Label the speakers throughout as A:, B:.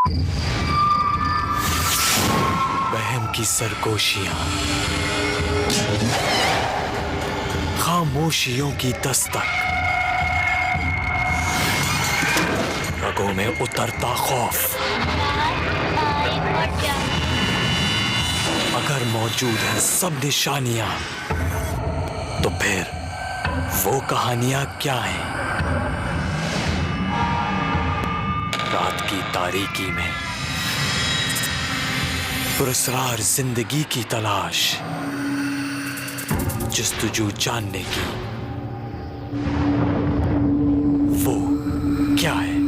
A: बहम की सरगोशियां, खामोशियों की दस्तक, रगों में उतरता खौफ। अगर मौजूद हैं सब निशानियां, तो फिर वो कहानियां क्या हैं? रात की तारीकी में पुरस्कार जिंदगी की तलाश, जस्तजू जानने की, वो क्या है?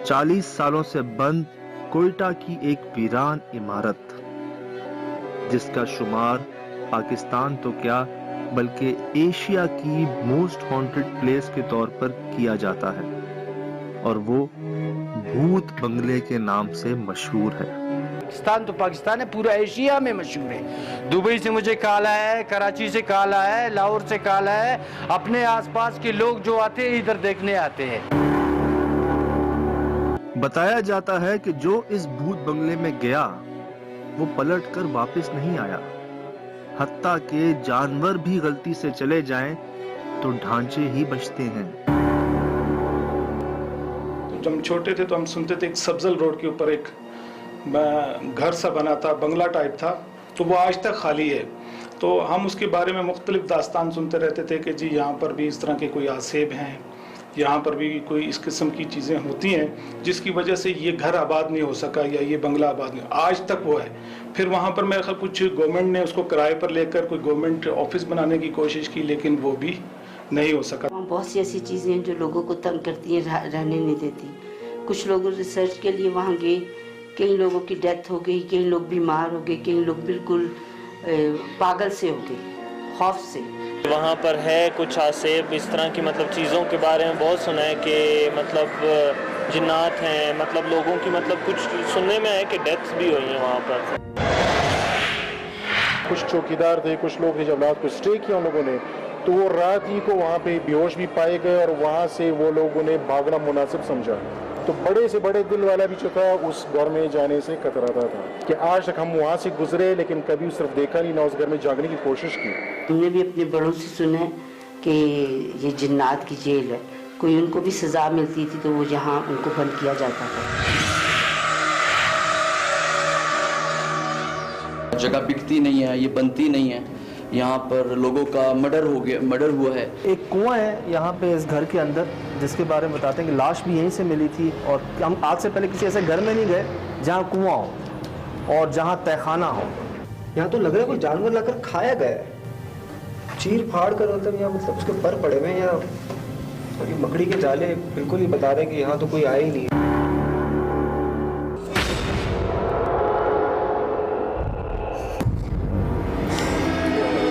B: चालीस सालों से बंद कोयटा की एक वीरान इमारत, जिसका शुमार पाकिस्तान तो क्या बल्कि एशिया की मोस्ट हॉन्टेड प्लेस के तौर पर किया जाता है, और वो भूत बंगले के नाम से मशहूर है।
C: पाकिस्तान तो पाकिस्तान है, पूरा एशिया में मशहूर है। दुबई से मुझे कॉल आया है, कराची से कॉल आया है, लाहौर से कॉल आया है। अपने आसपास के लोग जो आते हैं इधर देखने आते हैं।
B: बताया जाता है कि जो इस भूत बंगले में गया वो पलट कर वापस नहीं आया। हत्ता के जानवर भी गलती से चले जाएं तो ढांचे ही बचते हैं।
D: जब हम छोटे थे तो हम सुनते थे एक सब्जल रोड के ऊपर एक घर सा बना था, बंगला टाइप था, तो वो आज तक खाली है। तो हम उसके बारे में मुख्तलिफ दास्तान सुनते रहते थे कि जी यहाँ पर भी इस तरह के कोई आसेब हैं, यहाँ पर भी कोई इस किस्म की चीज़ें होती हैं जिसकी वजह से ये घर आबाद नहीं हो सका या ये बंगला आबाद नहीं, आज तक वो है। फिर वहाँ पर मेरे ख्याल कुछ गवर्नमेंट ने उसको किराए पर लेकर कोई गवर्नमेंट ऑफिस बनाने की कोशिश की, लेकिन वो भी नहीं हो सका।
E: बहुत सी ऐसी चीज़ें हैं जो लोगों को तंग करती हैं, रहने नहीं देती। कुछ लोग रिसर्च के लिए वहाँ गए, कई लोगों की डेथ हो गई, कई लोग बीमार हो गए, कई लोग बिल्कुल पागल से हो गए खौफ से।
F: वहाँ पर है कुछ आसेब इस तरह की मतलब चीज़ों के बारे में बहुत सुना है कि मतलब जिन्नात हैं, मतलब लोगों की मतलब कुछ सुनने में है कि डेथ्स भी हुई हैं वहाँ पर।
G: कुछ चौकीदार थे, कुछ लोग थे, जब रात को स्टे किया उन लोगों ने तो वो रात ही को वहाँ पे बेहोश भी पाए गए और वहाँ से वो लोगों ने भागना मुनासिब समझा। तो बड़े से बड़े दिल वाला भी जो था उस घर में जाने से कतराता था कि आज तक हम वहाँ से गुजरे लेकिन कभी सिर्फ देखा नहीं, ना उस घर में जागने की कोशिश की।
E: हमने भी अपने बड़ों से सुना है कि ये जिन्नात की जेल है, कोई उनको भी सज़ा मिलती थी तो वो यहाँ उनको बंद किया जाता था।
H: जगह बिकती नहीं है, ये बनती नहीं है, यहाँ पर लोगों का मर्डर हुआ है। एक कुआं है यहाँ पे इस घर के अंदर जिसके बारे में बताते हैं कि लाश भी यहीं से मिली थी, और हम आज से पहले किसी ऐसे घर में नहीं गए जहाँ कुआं हो और जहाँ तहखाना हो।
I: यहाँ तो लग रहा है कोई जानवर लाकर खाया गया है, चीर फाड़ कर, मतलब या मतलब उसके पर पड़े हुए, या ये मकड़ी के जाले बिल्कुल ही बता रहे हैं कि यहाँ तो कोई आया ही नहीं।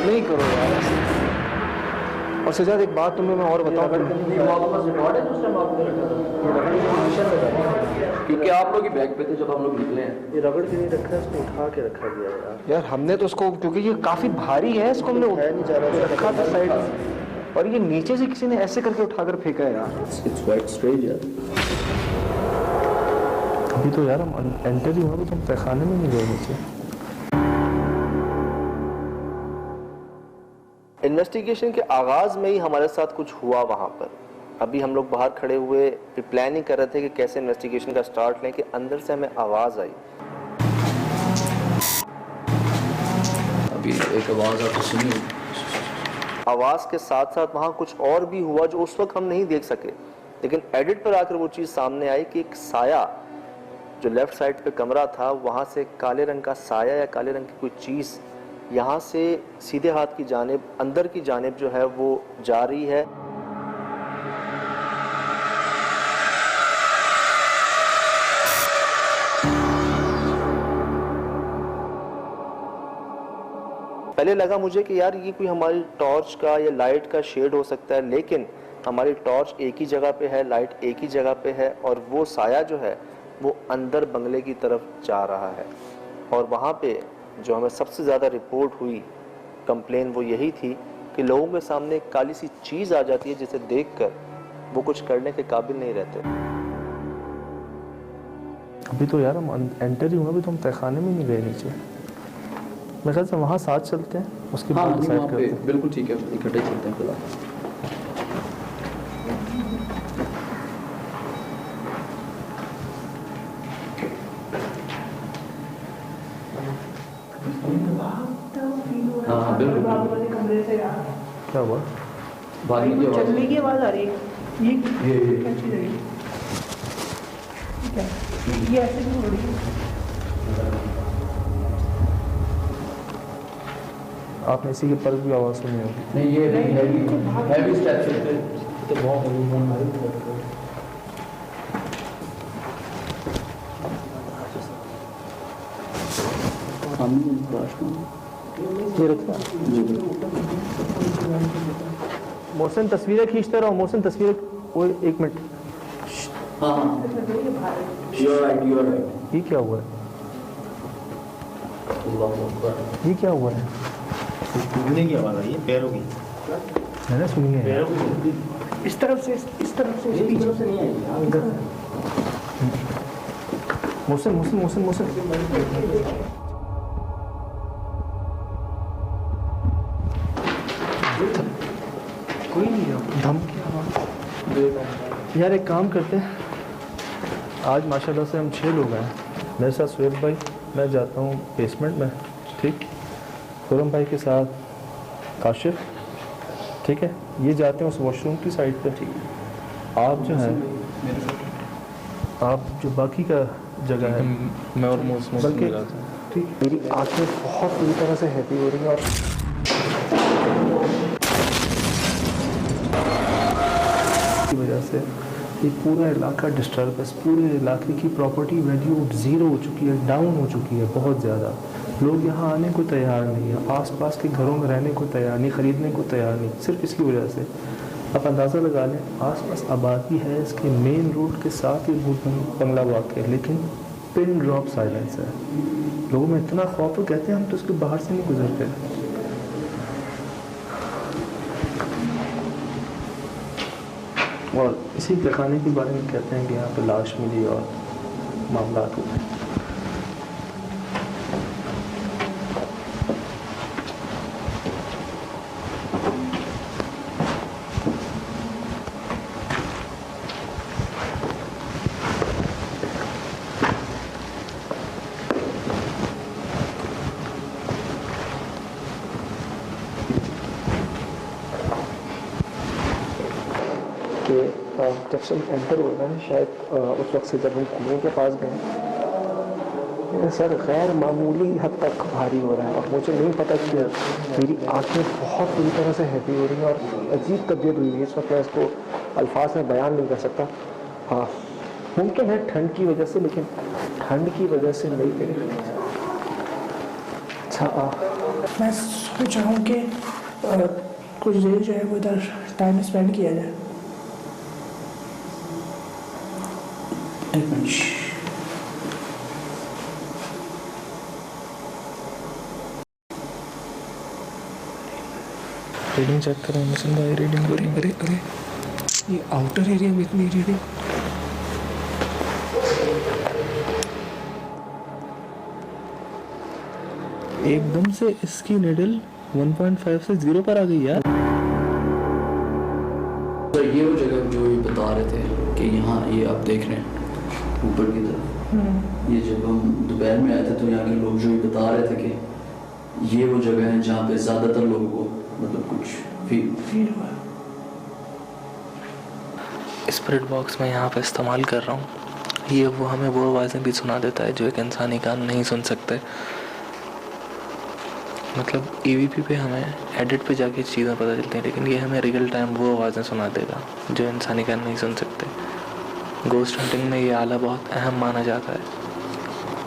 I: नहीं करो यार। और सजाद एक बात तुम्हें मैं और बताऊं,
H: क्योंकि आप लोग ही बैग पे थे जब हम लोग निकले हैं।
I: ये रगड़ के नहीं रखा है, इसको उठा के रखा गया यार। हमने तो उसको, क्योंकि ये काफी भारी है, इसको हमने उठाया नहीं जा रहा, रखा था साइड में, और ये नीचे से किसी ने ऐसे करके उठाकर फेंका है यार।
H: इट्स क्वाइट स्ट्रेंज यार।
G: अभी तो यार हम एंटर ही हुआ तो हम तहखाने में नहीं गए नीचे।
B: इन्वेस्टिगेशन के आगाज में ही हमारे साथ कुछ हुआ वहां पर। अभी हम लोग बाहर खड़े हुए प्लानिंग कर रहे थे कि कैसे इन्वेस्टिगेशन का स्टार्ट लें कि अंदर से हमें आवाज आई।
H: अभी एक आवाज आपको सुनी।
B: आवाज के साथ साथ वहां कुछ और भी हुआ जो उस वक्त हम नहीं देख सके, लेकिन एडिट पर आकर वो चीज सामने आई कि एक साया जो लेफ्ट साइड पे कमरा था, वहां से काले रंग का साया या काले रंग की कोई चीज यहाँ से सीधे हाथ की जानिब अंदर की जानिब जो है वो जा रही है। पहले लगा मुझे कि यार ये कोई हमारी टॉर्च का या लाइट का शेड हो सकता है, लेकिन हमारी टॉर्च एक ही जगह पे है, लाइट एक ही जगह पे है, और वो साया जो है वो अंदर बंगले की तरफ जा रहा है। और वहाँ पे जो हमें सबसे ज़्यादा रिपोर्ट हुई कंप्लेन वो यही थी कि लोगों के सामने एक काली सी चीज आ जाती है जिसे देखकर वो कुछ करने के काबिल नहीं रहते।
H: अभी तो यार हम एंटर ही हुए, अभी तो हम तहखाने में नहीं गए नीचे। मेरे ख्याल से वहाँ साथ चलते हैं, उसके बाद डिसाइड करते हैं।
J: बिल्कुल ठीक है, इकट्ठे चलते हैं फिलहाल। हाँ बिल्कुल।
H: क्या हुआ?
J: भागने की आवाज़।
K: चलने की आवाज़ आ रही है। ये क्या चीज़ है? ये ऐसे क्यों हो रही है?
H: आपने इसी के पर भी आवाज़ सुनी होगी।
J: नहीं ये हैवी स्टेप्स है। तो बहुत
H: मोहसिन तस्वीरें खींचते रहो, मोहसिन तस्वीरें। कोई एक मिनट।
J: हाँ यू आर राइट।
H: ये क्या हुआ है? ये क्या हुआ है?
I: टूटने की आवाज़ आई है, पैरों की।
H: मैंने सुनी है।
K: इस तरफ से नहीं आई।
H: मोहसिन मोहसिन मोहसिन मोहसिन कोई नहीं है। धमकी यार, एक काम करते हैं, आज माशाल्लाह से हम 6 लोग हैं। मेरे साथ सुहेब भाई, मैं जाता हूँ बेसमेंट में, ठीक। खुरम भाई के साथ काशिफ, ठीक है। ये जाते हैं उस वॉशरूम की साइड पे, ठीक। आप जो है, आप जो बाकी का जगह है,
J: मैं और मौसम
H: बल्कि ठीक। मेरी आँखें बहुत बुरी तरह से हैवी हो रही हैं और की वजह से ये पूरा इलाका डिस्टर्ब है। पूरे इलाके की प्रॉपर्टी वैल्यू 0 हो चुकी है, डाउन हो चुकी है बहुत ज़्यादा। लोग यहाँ आने को तैयार नहीं है, आसपास के घरों में रहने को तैयार नहीं, ख़रीदने को तैयार नहीं, सिर्फ इसकी वजह से। आप अंदाज़ा लगा लें, आसपास आबादी है, इसके मेन रोड के साथ ही भूत बंगला वाक़ है, लेकिन पिन ड्रॉप साइलेंस है। लोगों में इतना खौफ, कहते हैं हम तो इसके बाहर से नहीं गुजरते। और इसी तहखाने के बारे में कहते हैं कि यहाँ पे लाश मिली और मामला हुए। जब से हम एंटर हुए ना, शायद उस वक्त से जब हम कुएं के पास गए, सर गैर मामूली हद तक भारी हो रहा है और मुझे नहीं पता कि मेरी आंखें बहुत बुरी तरह से हैवी हो रही हैं और अजीब तबीयत हुई है इस वक्त। मैं इसको अल्फाज में बयान नहीं कर सकता। हाँ, मुमकिन है ठंड की वजह से, लेकिन ठंड की वजह से नहीं। अच्छा,
K: मैं सोच रहा हूँ कि कुछ देर जो है वो इधर टाइम स्पेंड किया जाए।
H: रीडिंग चेक करें मिशन भाई। रीडिंग
K: अरे ये आउटर एरिया में इतनी रीडिंग।
H: एकदम से इसकी निडल 1.5 से 0 पर आ गई यार।
J: तो ये वो जगह जो ये बता रहे थे कि यहाँ ये आप देख रहे हैं ऊपर की तरफ, ये जब हम दोपहर में आए थे तो यहाँ के लोग जो ये बता रहे थे कि ये वो जगह है जहाँ पे ज़्यादातर लोगों को मतलब कुछ फील हुआ।
L: स्पिरिट बॉक्स में यहाँ पे इस्तेमाल कर रहा हूँ, ये वो हमें वो आवाज़ें भी सुना देता है जो एक इंसानी कान नहीं सुन सकते। मतलब EVP पे हमें एडिट पे जाके चीज़ें पता चलती हैं, लेकिन ये हमें रियल टाइम वो आवाज़ें सुना देगा जो इंसानी कान नहीं सुन सकते। गोस्ट हंटिंग में ये आला बहुत अहम माना जाता है।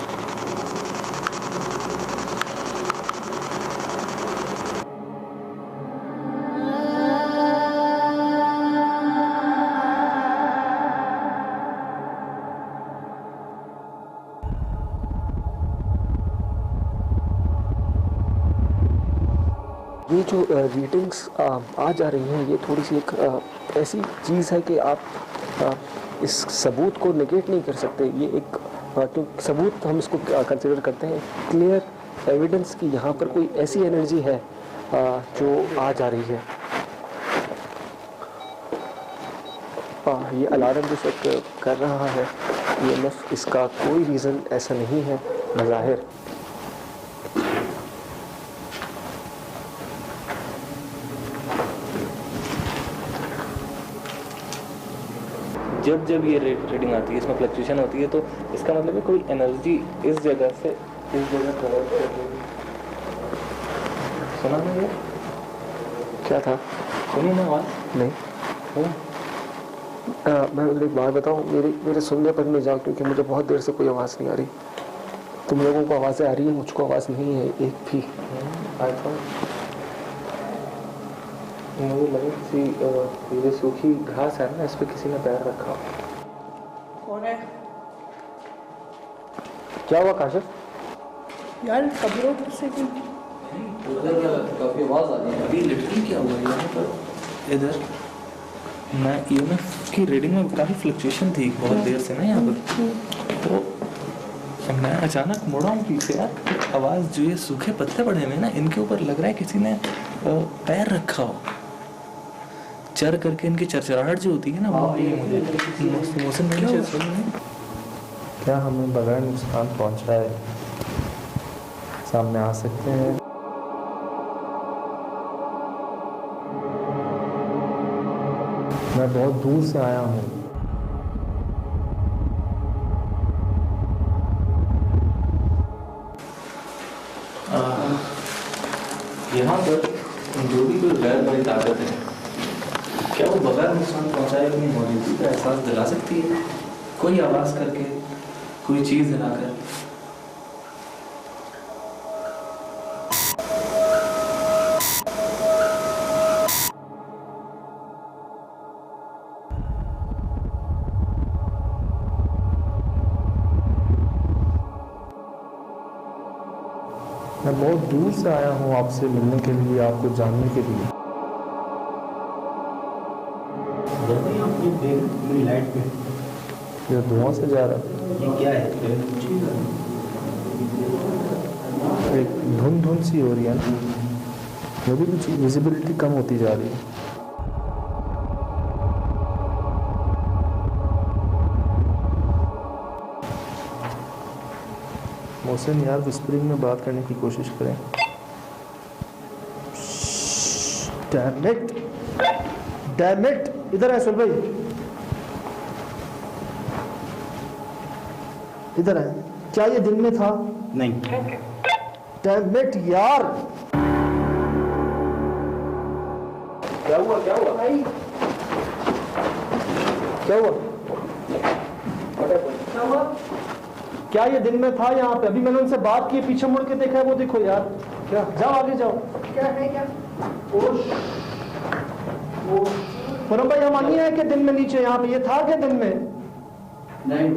B: ये
M: जो रीडिंग्स आ जा रही हैं, ये थोड़ी सी एक ऐसी चीज़ है कि आप इस सबूत को नेगेट नहीं कर सकते। ये एक क्योंकि सबूत हम इसको कंसिडर करते हैं क्लियर एविडेंस की यहाँ पर कोई ऐसी एनर्जी है जो आ जा रही है। ये अलार्म जिस वक्त कर रहा है EMF, इसका कोई रीज़न ऐसा नहीं है बज़ाहिर।
L: जब ये रीडिंग आती है, इसमें फ्लक्चुएशन होती है, तो इसका मतलब है कोई एनर्जी इस जगह से इस जगह ट्रेवल कर रही है। सुना ना? ये
M: क्या था?
L: सुनी ना आवाज़?
M: नहीं। मैं एक बात बताऊँ, मेरे सुनने पर नहीं जाओ, क्योंकि मुझे बहुत देर से कोई आवाज़ नहीं आ रही। तुम लोगों को आवाज़ें आ रही है, मुझको आवाज़ नहीं है एक भी।
L: मुझे लगा किसी ये सूखी घास है ना, इस पर किसी ने पैर रखा।
K: कौन है?
M: क्या हुआ काशिफ?
K: यार कब्रों पर से कोई
J: काफ़ी आवाज़ आ रही है।
L: अभी लिटरली क्या हुआ यहाँ पर, इधर मैं EMF की रीडिंग में काफ़ी फ्लक्चुएशन थी बहुत देर से ना यहाँ पर, तो मैं अचानक मुड़ा हूँ पीछे, यार आवाज़ जो ये सूखे पत्ते पड़े हुए ना, इनके ऊपर लग रहा है किसी ने पैर रखा हो। चर करके इनकी चरचराहट जो होती है ना, वो मुझे मौसम में
H: क्या हमें बगैर नुकसान पहुंचाए सामने आ सकते हैं? मैं बहुत दूर से आया हूँ।
L: यहाँ पर जो भी कोई गैर बड़ी ताकत है, क्या वो बगैर नुकसान पहुँचाए अपनी मौजूदगी का एहसास दिला सकती है? कोई आवाज़ करके, कोई चीज़ दिलाकर।
H: मैं बहुत दूर से आया हूँ आपसे मिलने के लिए, आपको जानने के लिए।
I: मेरी लाइट पे
H: ये धुआं से जा रहा है।
I: ये क्या है?
H: एक धुंध सी हो रही है ना, मेरी कुछ विजिबिलिटी कम होती जा रही है। मोहसिन यार विस्परिंग में बात करने की कोशिश करें। डैम इट, इधर है सुन भाई, इधर है। क्या ये दिन में था?
I: नहीं।
H: डैम इट यार,
I: क्या हुआ? क्या हुआ भाई?
H: क्या हुआ?
I: क्या हुआ?
H: क्या ये दिन में था यहाँ पे? अभी मैंने उनसे बात की, पीछे मुड़ के देखा है, वो देखो यार। क्या? जाओ आगे जाओ।
K: क्या है? क्या
H: मुरम भाई, हम मानिए है कि दिन में नीचे यहाँ पे ये था क्या दिन में?
J: नहीं।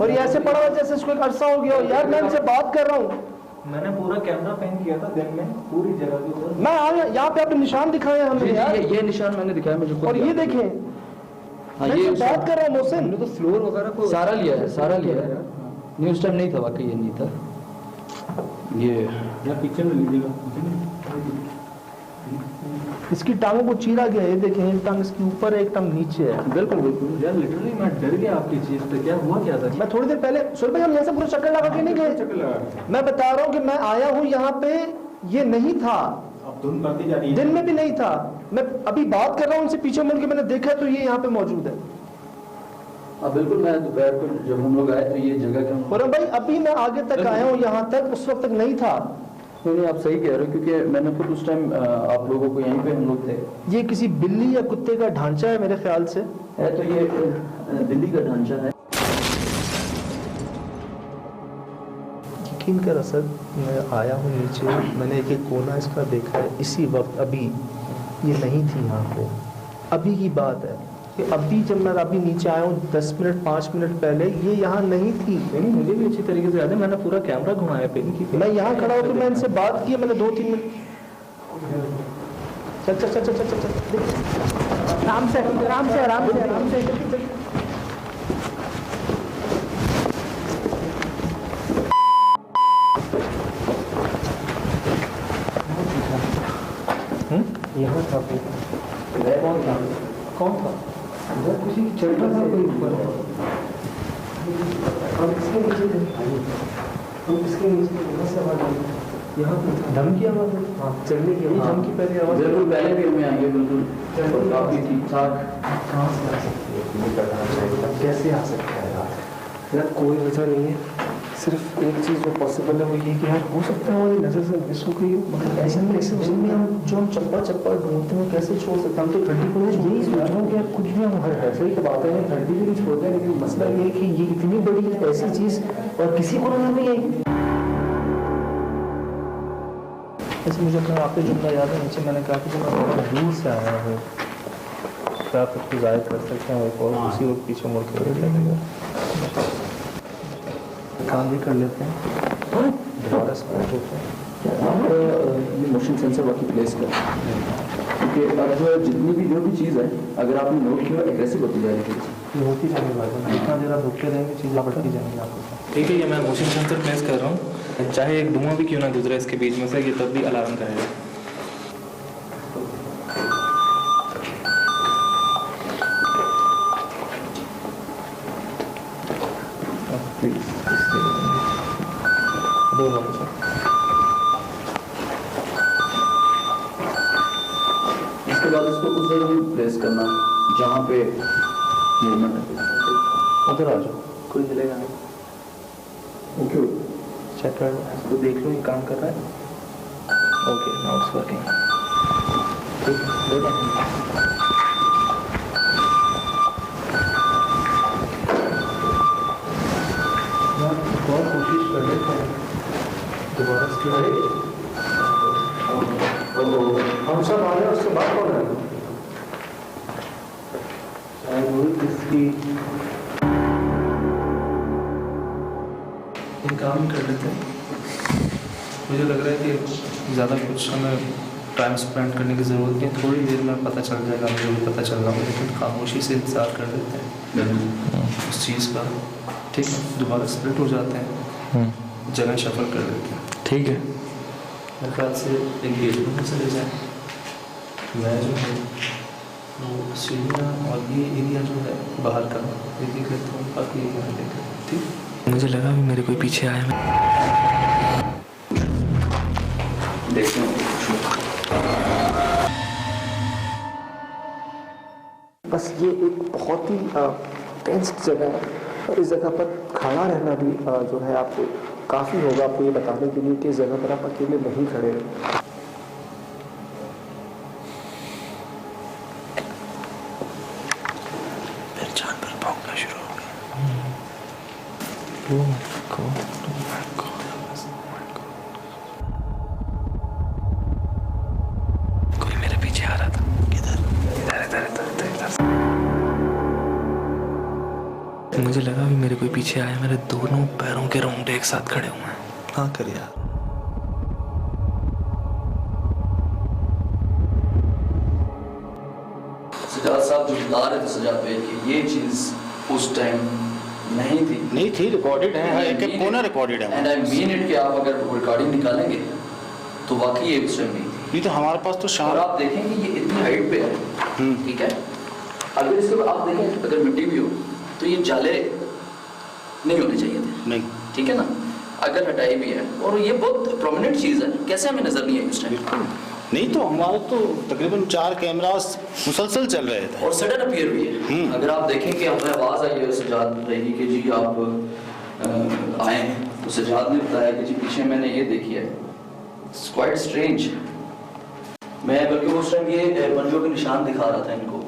H: और ये ऐसे पड़ा हुआ जैसे इसको एक अरसा हो गया हो। यार मैं इनसे बात कर रहा हूँ,
L: मैंने पूरा कैमरा पैन किया था दिन में, पूरी जगह के ऊपर।
H: मैं आया यहाँ पे, आपने निशान दिखाए हमें यार।
J: ये निशान मैंने दिखाया मुझे।
H: और ये देखें,
J: हाँ,
H: मैं
J: ये
H: बात कर रहा हूँ मोहसिन।
J: हमने तो फ्लोर वगैरह को सारा लिया है, सारा लिया है। नहीं उस टाइम नहीं था, वाकई ये नहीं था। ये
I: पिक्चर में लीजिएगा।
H: इसकी टांगों को चीरा गया, ये देखें, एक टांग इसके ऊपर है, एक टांग नीचे है।
J: बिल्कुल बिल्कुल यार, लिटरली मैं डर गया आपकी चीज पे। क्या हुआ क्या था?
H: मैं थोड़ी देर पहले सुन भाई, हम यहाँ से पूरा चक्कर लगा के नहीं गए। मैं बता रहा हूँ कि मैं आया हूँ यहाँ पे, ये नहीं था,
I: अब धुंध बढ़ती जा रही है।
H: दिन में भी नहीं था। मैं अभी बात कर रहा हूँ उनसे, पीछे मुड़ के मैंने देखा तो ये यहाँ पे मौजूद है।
J: हाँ बिल्कुल, मैं दोपहर को जब हम लोग आए तो ये जगह क्या।
H: और भाई अभी मैं आगे तक आया हूँ यहाँ तक, उस वक्त तक नहीं था।
J: नहीं आप सही कह रहे हो, क्योंकि मैंने खुद उस टाइम आप लोगों को यहीं पे हम लोग थे।
H: ये किसी बिल्ली या कुत्ते का ढांचा है मेरे ख्याल से।
J: है तो ये बिल्ली का ढांचा है।
H: यकीन कर असद, मैं आया हूँ नीचे, मैंने एक एक कोना इसका देखा है। इसी वक्त अभी ये नहीं थी यहाँ पे, अभी की बात है। कि अभी जब मैं अभी नीचे आया हूँ 10 मिनट 5 मिनट पहले ये यहाँ नहीं थी।
L: नहीं, मुझे भी अच्छी तरीके से याद है, मैंने पूरा कैमरा घुमाया पे इनकी।
H: मैं यहाँ खड़ा होकर मैं इनसे बात की, मैंने 2-3 मिनट। चल चल चल चल चल चल आराम से आराम से आराम से आराम से। यहाँ था कौन था? उधर किसी की चढ़ रहा था कोई ऊपर। हम किसके नीचे थे? हम किसके नीचे थे? से आवाज आई यहाँ पे धमकी आवाज। हाँ चढ़ने की धमकी पहले आवाज।
J: बिल्कुल पहले भी हमें आएंगे बिल्कुल काफी ठीक ठाक।
H: कहाँ से आ सकती है? कैसे आ सकता है यार? कोई वजह नहीं है, सिर्फ एक चीज़ जो पॉसिबल है वो ये कि यार हो सकता है हमारी नज़र से मिस हो गई, मगर ऐसा नहीं ऐसे जिनमें हम जो हम चप्पा चप्पा ढूंढते हैं कैसे छोड़ सकते हैं? हम तो 30 को यही सोच रहा हूँ कि यार कुछ भी हम हर ऐसे ही बात है 30 भी नहीं छोड़ते हैं, लेकिन मसला ये है कि ये इतनी बड़ी ऐसी चीज़ और किसी को नजर नहीं आई। ऐसे मुझे अपना आपके जुमला याद है, नीचे मैंने कहा कि मैं बहुत दूर से आया हूँ, क्या आप उसको जाहिर कर सकते हैं एक और उसी वक्त पीछे मुड़ के लगेगा। काम भी कर लेते हैं दोबारा स्टार्ट होते हैं।
J: ये मोशन सेंसर बाकी प्लेस कर, क्योंकि अब जितनी भी जो भी चीज़ है अगर आपने नोट किया एग्रेसिव होती जा रही है,
H: होती जाएगी भाई, जितना देर आप रुकते रहेंगे चीज़ें बढ़ती जाएंगी आपको।
L: ठीक है, ये मैं मोशन सेंसर प्लेस कर रहा हूँ, चाहे एक धुआं भी क्यों ना गुजरे इसके बीच में से, ये तब भी अलार्म करेगा।
J: इसके बाद इसको उस जगह प्लेस करना जहाँ पे मूवमेंट है,
H: उधर आ जाओ, कोई हिलेगा नहीं।
J: ओके
H: चेक कर लो, इसको देख लो ये काम कर रहा है। Okay now it's working. ठीक बहुत कोशिश कर रहे थे दोबारा इसके हम सब आ रहे हैं, उसके बाद कौन है? इसकी
L: काम कर लेते हैं। मुझे लग रहा है कि ज़्यादा कुछ हमें टाइम स्पेंड करने की ज़रूरत नहीं, थोड़ी देर में पता चल जाएगा, मुझे भी पता चल रहा है, लेकिन खामोशी से इंतजार कर लेते हैं उस चीज़ का। ठीक है, दोबारा स्प्लिट हो जाते हैं, जगह शफल कर लेते हैं।
A: ठीक है,
L: मेरे ख्याल से एंगेजमेंट में चले जाएँ। मैं जो है वो सीढ़ियाँ और ये एरिया जो है बाहर का ये देख लेता हूँ, बाकी एरिया देख लेता हूँ। ठीक,
A: मुझे लगा भी मेरे कोई पीछे आया।
J: देखते हैं।
M: बस ये एक बहुत ही टेंस जगह है और इस जगह पर खड़ा रहना भी जो है आपको काफ़ी होगा आपको ये बताने के लिए कि इस जगह पर आप अकेले नहीं खड़े हैं।
A: मेरे जानवर भौंकना शुरू हो गया। कोई मेरे पीछे आ रहा था। किधर? इधर। मुझे लगा भी मेरे कोई पीछे आया, मेरे दोनों पैरों के रोंगटे एक साथ खड़े हुए हैं। हाँ कर यार।
J: सजाद साहब जो बता रहे थे सजाद भाई कि ये चीज़ उस टाइम नहीं थी,
C: रिकॉर्डेड है, एक कोना रिकॉर्डेड है।
J: एंड आई मीन इट कि आप अगर रिकॉर्डिंग निकालेंगे तो वाकई ये उस टाइम नहीं थी।
C: नहीं तो हमारे पास तो
J: और आप देखेंगे ये इतनी हाइट पे है, ठीक है, अगर इसके आप देखें अगर मिट्टी भी हो तो ये जाले नहीं होने चाहिए थे,
C: नहीं,
J: ठीक है ना, अगर हटाई भी है और ये बहुत प्रोमिनेंट चीज़ है, कैसे हमें नजर नहीं आई उस टाइम?
C: नहीं तो हमारे तो तकरीबन 4 कैमरास मुसलसल चल रहे थे
J: और सडन अपीयर भी है। अगर आप देखें कि हमें आवाज़ आई है सजाद रही कि जी आप आए हैं, तो सजाद ने बताया कि जी पीछे मैंने ये देखी है, इट्स क्वाइट स्ट्रेंज। मैं बल्कि उस टाइम ये पंजों के निशान दिखा रहा था इनको।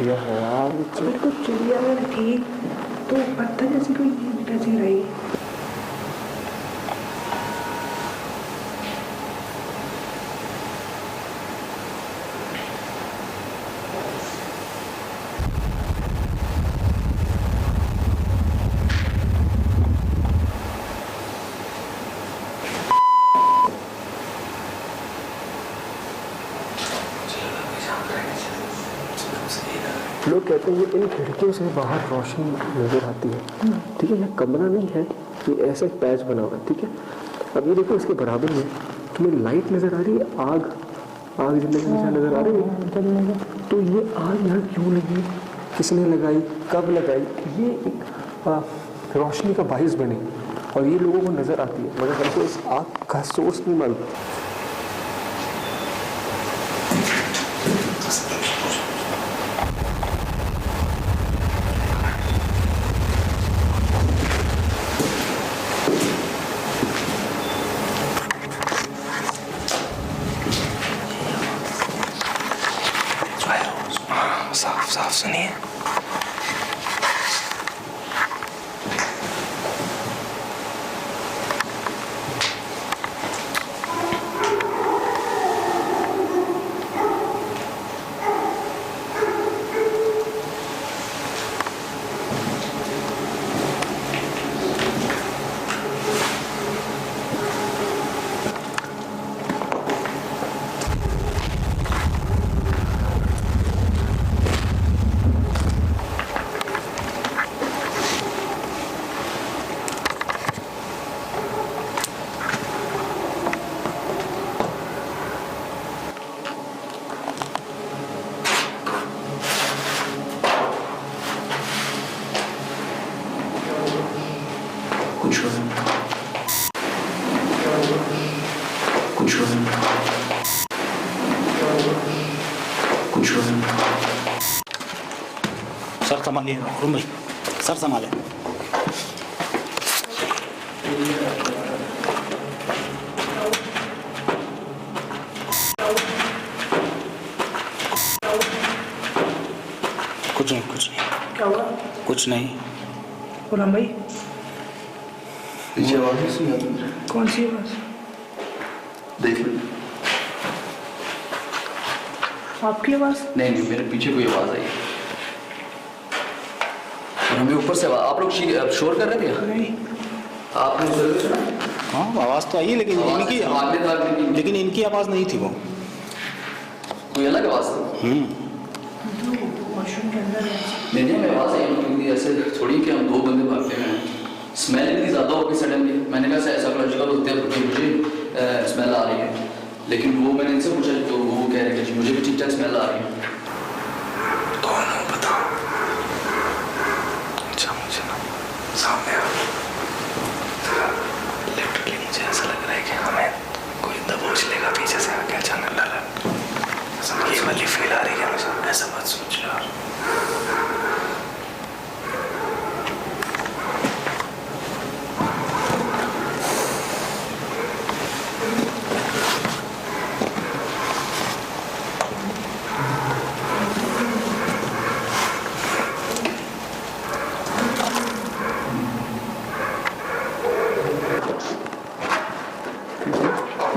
M: चिड़िया है यार।
K: बिल्कुल चिड़िया है ठीक, तो पत्थर जैसी कोई कैसी रही।
M: लोग कहते हैं इन खिड़कियों से बाहर रोशनी नज़र आती है, ठीक है। यह कमरा नहीं है, ये ऐसा एक पैच बना हुआ है, ठीक है। अब ये देखो इसके बराबर में तुम्हें लाइट नज़र आ रही है, आग जलने की नज़र आ रही है। तो ये आग यहाँ क्यों लगी, किसने लगाई, कब लगाई, ये एक रोशनी का बाइस बने और ये लोगों को नज़र आती है, मगर हमको इस आग का सोर्स नहीं मालूम।
L: साफ सुनिए।
A: सर संभालिए, रूम भाई सर संभाले। कुछ नहीं
K: क्या हुआ?
A: कुछ नहीं।
K: गुलाम भाई
J: पीछे आवाज नहीं सुनी आपने?
K: कौन सी आवाज?
J: देख लो।
K: आपकी आवाज?
J: नहीं, मेरे पीछे कोई आवाज आई और हमें ऊपर से आप लोग शोर कर रहे थे?
K: नहीं।
J: आपने जरूर सुना?
A: हाँ आवाज़ तो आई है, लेकिन इनकी आवाज़ नहीं थी। वो
J: कोई अलग आवाज थी?
K: वॉशरूम के अंदर है।
J: नहीं, मैं आवाज आई ऐसे थोड़ी कि हम दो बंदे भागते हैं। स्मेल इतनी ज़्यादा होगी सडनली, मैंने कहा साइकोलॉजिकल होते हैं कि मुझे स्मेल आ रही है, लेकिन वो मैंने इनसे पूछा तो वो कह रहे कि मुझे भी ठीक ठाक स्मेल आ रही है।
L: कौन हो बताओ? अच्छा मुझे ना सामने लिटरली मुझे ऐसा लग रहा है कि हमें कोई दबोच लेगा पीछे से आके अचानक लगा। ये वाली फील आ रही है मुझे। ऐसा मत सोच यार।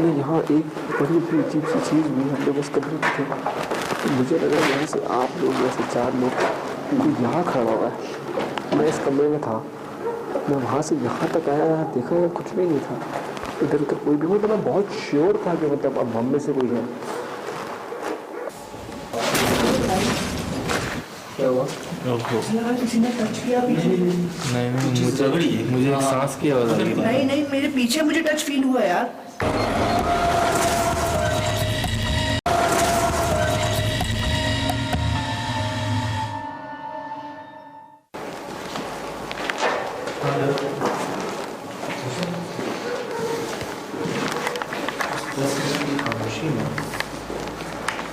M: यहाँ एक बड़ी अजीब सी चीज़ हुई, हम लोग उस कमरे में थे तो मुझे लगा यहाँ से आप लोग जैसे 4 लोग कोई यहाँ खड़ा हुआ है। मैं इस कमरे में था, मैं वहाँ से यहाँ तक आया, देखा यार कुछ भी नहीं था इधर उधर कोई भी। तो मैं बहुत श्योर था कि मतलब अब हम में से कोई है। क्या हुआ?
K: किसी ने टच किया पीछे?
L: नहीं, मुझे एक सांस की आवाज़ आ रही है।
K: नहीं, मेरे पीछे मुझे टच फील हुआ यार।
L: खामोशी में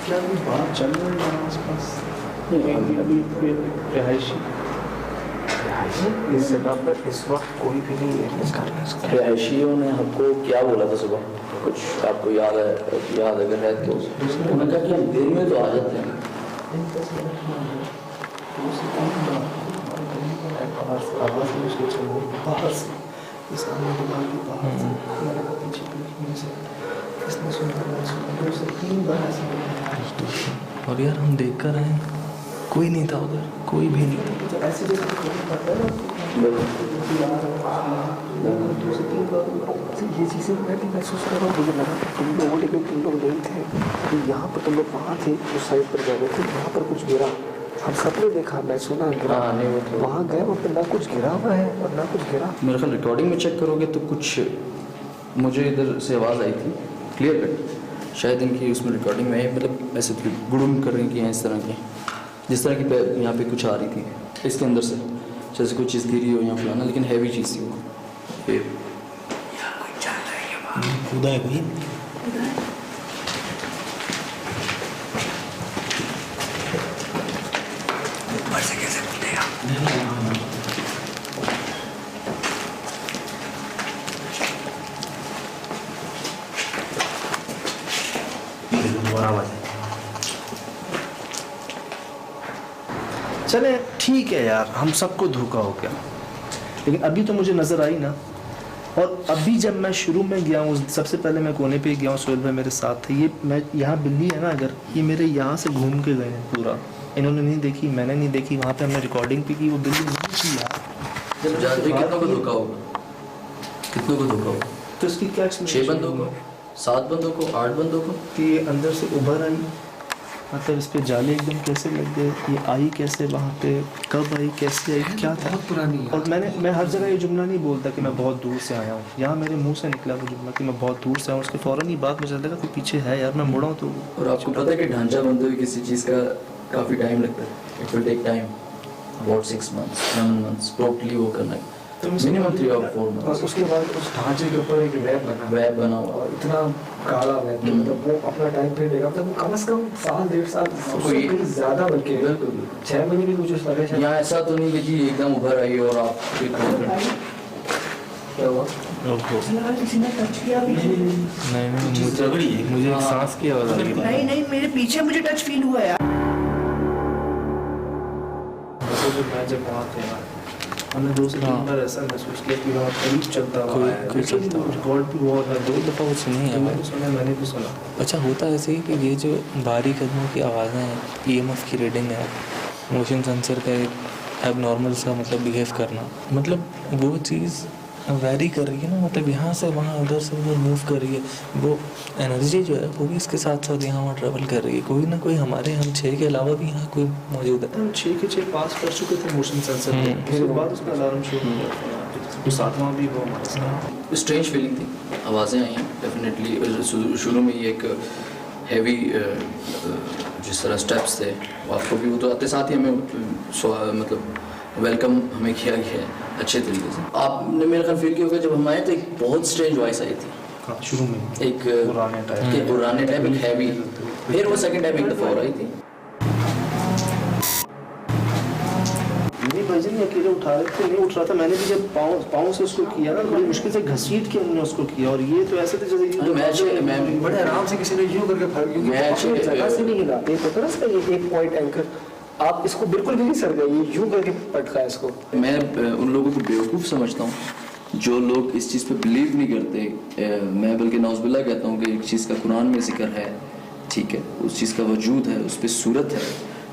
L: क्या अभी बात चल रही है आसपास? अभी रिहायशी
M: इस जगह पर इस वक्त कोई भी नहीं है।
J: रिहायशियों ने आपको क्या बोला था सुबह? कुछ आपको याद है अगर है तो उन्होंने कहा कि हम देर में तो आ जाते हैं।
L: और यार हम देख कर आए, कोई नहीं था उधर, कोई भी नहीं था।
M: ये चीज़ें मैं भी महसूस कर रहा हूँ। मुझे लगा तुम लोग, लेकिन तुम लोग नहीं थे कि यहाँ पर, तुम लोग वहाँ थे उस साइड पर जा रहे थे, वहाँ पर कुछ गिरा। हम सबने देखा, मैं सुना गिरा, वहाँ गए वहाँ पर ना कुछ गिरा हुआ है और ना कुछ गिरा।
J: मेरे ख्याल रिकॉर्डिंग में चेक करोगे तो कुछ मुझे इधर से आवाज़ आई थी क्लियर कट, शायद इनकी उसमें रिकॉर्डिंग में मतलब ऐसे गुड़ुम कर रही की हैं इस तरह की, जिस तरह की यहाँ पे कुछ आ रही थी इसके अंदर से, जैसे कोई चीज़ गिरी हो या फलाना, लेकिन हैवी चीज़ थी वो। फिर
L: खुदा है कोई
A: ऊपर से कैसे कूदेगा?
H: चले ठीक है यार, हम सबको धोखा हो गया, लेकिन अभी तो मुझे नज़र आई ना। और अभी जब मैं शुरू में गया हूँ, सबसे पहले मैं कोने पे गया हूँ, सोहेल भाई मेरे साथ थे। ये मैं यहाँ बिल्ली है ना, अगर ये मेरे यहाँ से घूम के गए हैं पूरा, इन्होंने नहीं देखी, मैंने नहीं देखी, वहाँ पे हमने रिकॉर्डिंग भी की, वो बिल्ली नहीं थी यार।
J: कितनों को धोखा होगा, कितनों को धोखा होगा?
H: तो इसकी क्या
J: 6 बंदों को, 7 बंदों को, 8 बंदों को?
H: कि ये अंदर से उभर आई, मतलब इस पे जाले एकदम कैसे लग गए, ये आई कैसे, वहाँ पे कब आई, कैसे आई, क्या था? बहुत पुरानी है। और मैं हर जगह ये जुमला नहीं बोलता कि मैं बहुत दूर से आया हूँ, यहाँ मेरे मुंह से निकला वो जुमला कि मैं बहुत दूर से आया हूँ, उसके फ़ौरन ही बात मुझे लगा कि पीछे है यार, मैं मुड़ा हूँ तो।
J: और आपको पता है कि ढांचा बनते हुए किसी चीज़ का काफ़ी टाइम लगता है, it will take time, about 6 months 7 months totally वो करना है, मिनिमम 3 or 4 months।
I: और उसके बाद उस ढांचे के ऊपर एक वेब बना हुआ, और इतना काला वेब, मतलब वो अपना टाइम पे लेगा, मतलब कम से कम 1.5 साल उससे कहीं ज़्यादा, बल्कि 6 महीने भी मुझे लगा शायद।
J: यहाँ ऐसा तो नहीं कि जी एकदम उभर आई और आप
I: क्या हुआ?
K: किसी ने टच किया भी?
L: नहीं, मुझे सांस की आवाज़ आ रही है।
K: नहीं, मेरे पीछे मुझे टच फील हुआ यार।
H: मैं जब वहाँ थे ना, हमने 2 से 3 बार ऐसा महसूस किया कि वहाँ करीब चलता हुआ है, रिकॉर्ड भी हुआ है, 2 दफ़ा वो सुनी है, मैंने भी सुना।
L: अच्छा, होता ऐसे ही कि ये जो भारी कदमों की आवाज़ें हैं, EMF की रीडिंग है, मोशन सेंसर का एक एबनॉर्मल सा मतलब बिहेव करना, मतलब वो चीज़ वैरी कर रही है ना, मतलब यहाँ से वहाँ, उधर से उधर मूव कर रही है, वो एनर्जी जो है वो भी इसके साथ साथ यहाँ वहाँ ट्रैवल कर रही है। कोई ना कोई हमारे, हम 6 के अलावा भी यहाँ कोई मौजूद है।
H: हम 6 के 6 पास कर चुके थे मोशन सेंसर पे, फिर बाद उसका अलार्म शुरू हो गया, तो 7वां भी वो हमारे साथ।
J: स्ट्रेंज फीलिंग थी, आवाज़ें आई हैं डेफिनेटली। शुरू में ये एक हैवी जिस तरह स्टेप्स थे, आपको भी वो तो आते साथ ही हमें मतलब वेलकम हमें किया गया है अच्छे तरीके से। आपने मेरा ख्याल फील किया होगा जब हम आए तो एक बहुत स्ट्रेंज वॉइस आई थी
H: शुरू में,
J: एक पुराने टाइप एक हैवी, फिर वो सेकंड टाइम एक दफ़ा और आई थी।
H: मेरी वजन नहीं अकेले उठा रहे थे, नहीं उठ रहा था, मैंने भी जब पाँव से उसको किया ना, बड़ी मुश्किल से घसीट के हमने उसको किया, और ये तो ऐसे थे जैसे
J: मैं
I: बड़े आराम से किसी ने यूँ करके फड़, क्योंकि अपनी जगह से नहीं हिला, एक होता है ना एक पॉइंट एंकर, आप इसको बिल्कुल भी नहीं सर गए, ये यूँ करके पटका इसको।
J: मैं उन लोगों को बेवकूफ़ समझता हूँ जो लोग इस चीज़ पे बिलीव नहीं करते। मैं बल्कि नाउज़ुबिल्लाह कहता हूँ कि एक चीज़ का कुरान में जिक्र है, ठीक है, उस चीज़ का वजूद है, उस पर सूरत है,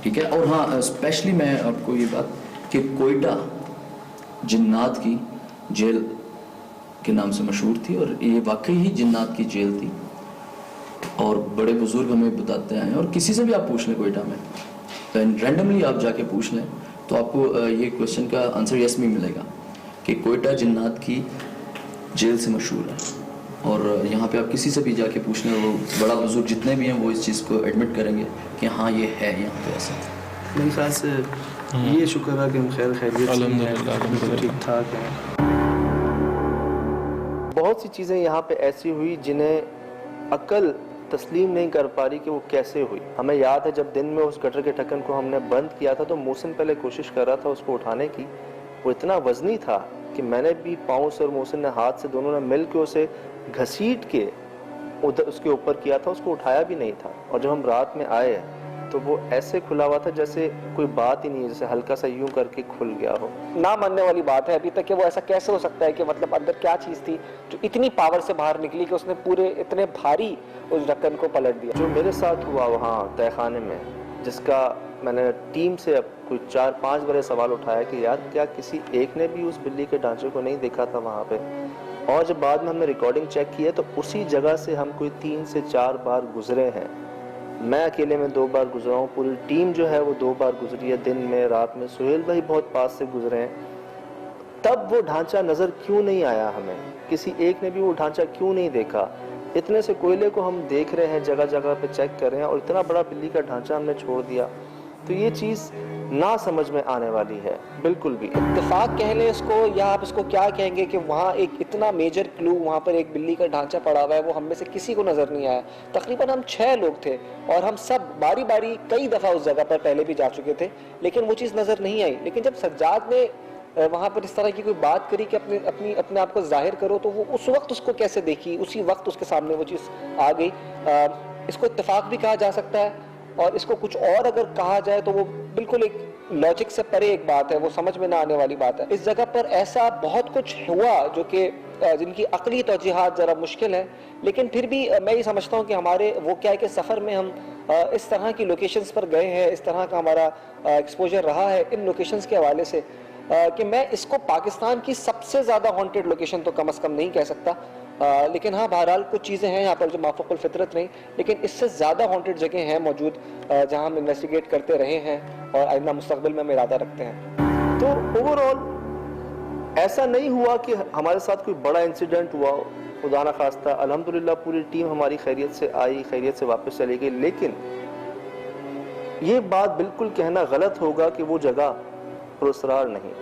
J: ठीक है। और हाँ, स्पेशली मैं आपको ये बात कि कोयटा जिन्नात की जेल के नाम से मशहूर थी, और ये वाकई ही जिन्नात की जेल थी, और बड़े बुजुर्ग हमें बताते हैं, और किसी से भी आप पूछ लें कोयटा में, रैंडमली आप जाके पूछ लें तो आपको ये क्वेश्चन का आंसर यस में मिलेगा कि कोयटा जिन्नात की जेल से मशहूर है। और यहाँ पे आप किसी से भी जाके पूछ लें, वो बड़ा बुजुर्ग जितने भी हैं वो इस चीज़ को एडमिट करेंगे कि हाँ ये है यहाँ पे ऐसा।
H: मेरे ख्याल से ये शुक्र है कि हम खैरियत से ठीक ठाक हैं।
B: बहुत सी चीज़ें यहाँ पे ऐसी हुई जिन्हें अकल तस्लीम नहीं कर पा रही कि वो कैसे हुई। हमें याद है जब दिन में उस गटर के ढक्कन को हमने बंद किया था तो मोहसिन पहले कोशिश कर रहा था उसको उठाने की, वो इतना वजनी था कि मैंने भी पाँव से और मोहसिन ने हाथ से, दोनों ने मिल के उसे घसीट के उधर उसके ऊपर किया था, उसको उठाया भी नहीं था। और जब हम रात में आए तो वो ऐसे खुला हुआ था जैसे कोई बात ही नहीं है, जैसे हल्का सा यूं करके खुल गया हो।
M: ना मानने वाली बात है अभी तक कि वो ऐसा कैसे हो सकता है कि मतलब अंदर क्या चीज़ थी जो इतनी पावर से बाहर निकली कि उसने पूरे इतने भारी उस ढक्कन को पलट दिया।
B: जो मेरे साथ हुआ वहाँ तहखाने में, जिसका मैंने टीम से अब कोई 4-5 बड़े सवाल उठाया कि यार क्या किसी एक ने भी उस बिल्ली के ढांचे को नहीं देखा था वहाँ पे। और जब बाद में हमने रिकॉर्डिंग चेक किया तो उसी जगह से हम कोई 3 से 4 बार गुजरे हैं। मैं अकेले में 2 बार गुजरा हूँ, पूरी टीम जो है वो 2 बार गुजरी है, दिन में रात में। सुहेल भाई बहुत पास से गुजरे हैं। तब वो ढांचा नज़र क्यों नहीं आया हमें? किसी एक ने भी वो ढांचा क्यों नहीं देखा? इतने से कोयले को हम देख रहे हैं, जगह जगह पे चेक कर रहे हैं, और इतना बड़ा बिल्ली का ढांचा हमने छोड़ दिया। तो ये चीज़ ना समझ में आने वाली है बिल्कुल भी।
M: इत्तेफाक कह लें इसको या आप इसको क्या कहेंगे कि वहाँ एक इतना मेजर क्लू, वहाँ पर एक बिल्ली का ढांचा पड़ा हुआ है, वो हम में से किसी को नज़र नहीं आया। तकरीबन हम 6 लोग थे और हम सब बारी बारी कई दफ़ा उस जगह पर पहले भी जा चुके थे, लेकिन वो चीज़ नज़र नहीं आई। लेकिन जब सज्जाद ने वहाँ पर इस तरह की कोई बात करी कि अपने आप को जाहिर करो, तो वो उस वक्त उसको कैसे देखी, उसी वक्त उसके सामने वो चीज़ आ गई। इसको इत्तेफाक भी कहा जा सकता है, और इसको कुछ और अगर कहा जाए तो वो बिल्कुल एक लॉजिक से परे एक बात है, वो समझ में ना आने वाली बात है। इस जगह पर ऐसा बहुत कुछ हुआ जो कि जिनकी अकली तौजीहात ज़रा मुश्किल है, लेकिन फिर भी मैं ये समझता हूँ कि हमारे वो क्या है कि सफ़र में हम इस तरह की लोकेशंस पर गए हैं, इस तरह का हमारा एक्सपोजर रहा है इन लोकेशंस के हवाले से कि मैं इसको पाकिस्तान की सबसे ज़्यादा हॉन्टेड लोकेशन तो कम अज़ कम नहीं कह सकता। लेकिन हाँ, बहरहाल कुछ चीज़ें हैं यहाँ पर जो माफ़ूक़ुल फितरत नहीं, लेकिन इससे ज़्यादा हॉन्टेड जगह हैं मौजूद जहाँ हम इन्वेस्टिगेट करते रहे हैं और आइंदा मुस्तक़बिल में हम इरादा रखते हैं।
B: तो ओवरऑल ऐसा नहीं हुआ कि हमारे साथ कोई बड़ा इंसिडेंट हुआ, खुदा न खास्ता। अल्हम्दुलिल्लाह पूरी टीम हमारी खैरियत से आई, खैरियत से वापस चली गई। लेकिन ये बात बिल्कुल कहना गलत होगा कि वो जगह पुरस्रार नहीं।